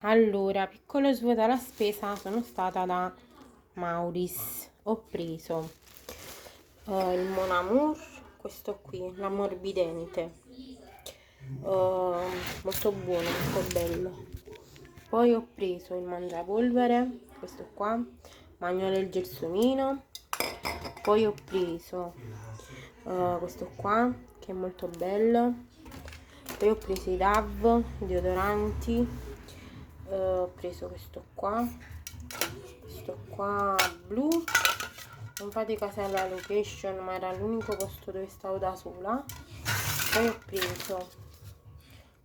Allora, piccolo svuota la spesa, sono stata da Mauris. Ho preso il Mon Amour, questo qui, l'ammorbidente, molto buono, molto bello. Poi ho preso il mangiapolvere, questo qua, Magnolia il gelsomino. Poi ho preso questo qua, che è molto bello. Poi ho preso i Dove, i deodoranti. Ho preso questo qua blu. Non fate caso alla location, ma era l'unico posto dove stavo da sola. Poi ho preso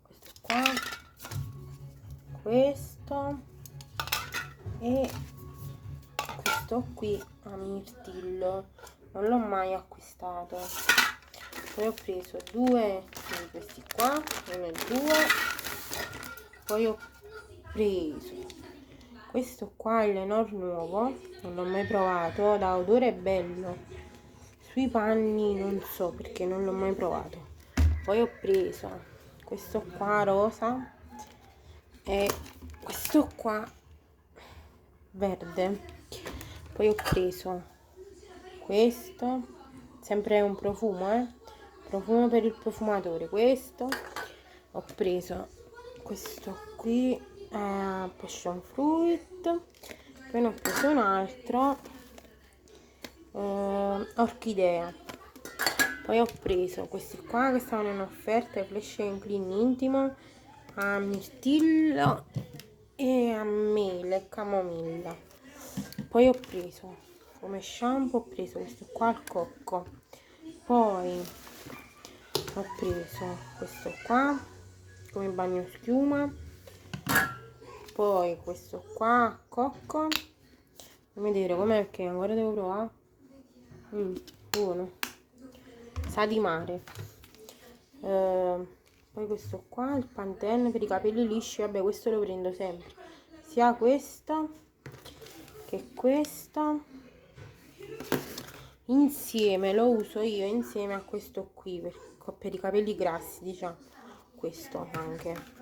questo qua, questo e questo qui a mirtillo, non l'ho mai acquistato. Poi ho preso due di questi qua, uno e due. Poi ho preso questo qua, il Lenor nuovo, non l'ho mai provato, da odore è bello, sui panni non so perché non l'ho mai provato. Poi ho preso questo qua rosa e questo qua verde. Poi ho preso questo, sempre un profumo, profumo per il profumatore. Questo ho preso questo qui, passion fruit. Poi ne ho preso un altro, orchidea. Poi ho preso questi qua che stavano in offerta, Flash and Clean intimo a mirtillo e a mele e camomilla. Poi ho preso come shampoo, ho preso questo qua al cocco. Poi ho preso questo qua come bagnoschiuma. Poi questo qua a cocco. Fammi vedere com'è perché ancora devo provare. Buono, sa di mare. Poi questo qua, il Pantene per i capelli lisci. Vabbè, questo lo prendo sempre, sia questo che questo insieme, lo uso io insieme a questo qui per i capelli grassi, diciamo, questo anche.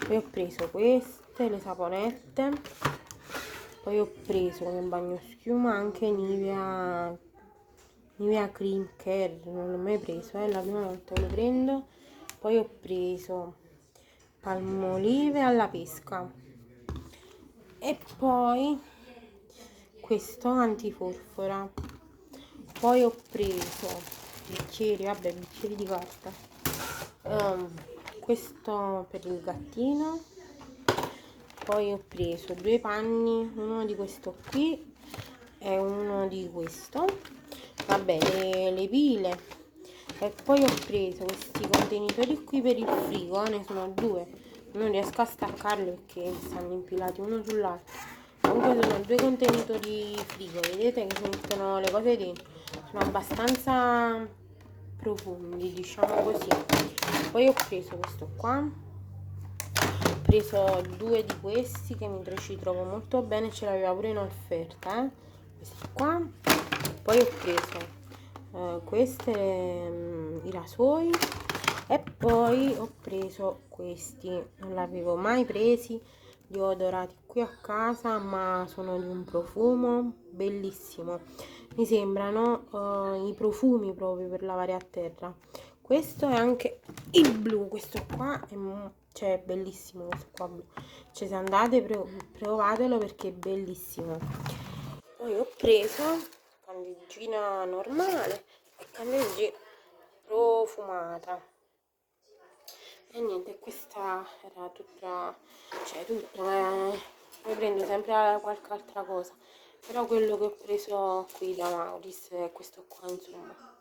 Poi ho preso queste, le saponette. Poi ho preso come bagnoschiuma anche Nivea Cream Care, non l'ho mai preso, è la prima volta che lo prendo. Poi ho preso Palmolive alla pesca e poi questo antiforfora. Poi ho preso bicchieri, vabbè, bicchieri di carta, questo per il gattino. Poi ho preso due panni, uno di questo qui e uno di questo, vabbè, le pile. E poi ho preso questi contenitori qui per il frigo, ne sono due, non riesco a staccarli perché stanno impilati uno sull'altro. Comunque sono due contenitori frigo, vedete che si mettono le cose dentro, sono abbastanza profondi, diciamo così. Poi ho preso questo qua, ho preso due di questi che ci trovo molto bene, ce l'aveva pure in offerta, questi qua. Poi ho preso queste, i rasoi, e poi ho preso questi, non l'avevo mai presi, li ho adorati qui a casa, ma sono di un profumo bellissimo, mi sembrano i profumi proprio per lavare a terra. Questo è anche il blu, questo qua è cioè, bellissimo, questo qua blu, cioè se andate provatelo perché è bellissimo. Poi ho preso candeggina normale e candeggina profumata. E niente, questa era tutta, cioè tutto, poi prendo sempre qualche altra cosa, però quello che ho preso qui da Mauris è questo qua, insomma.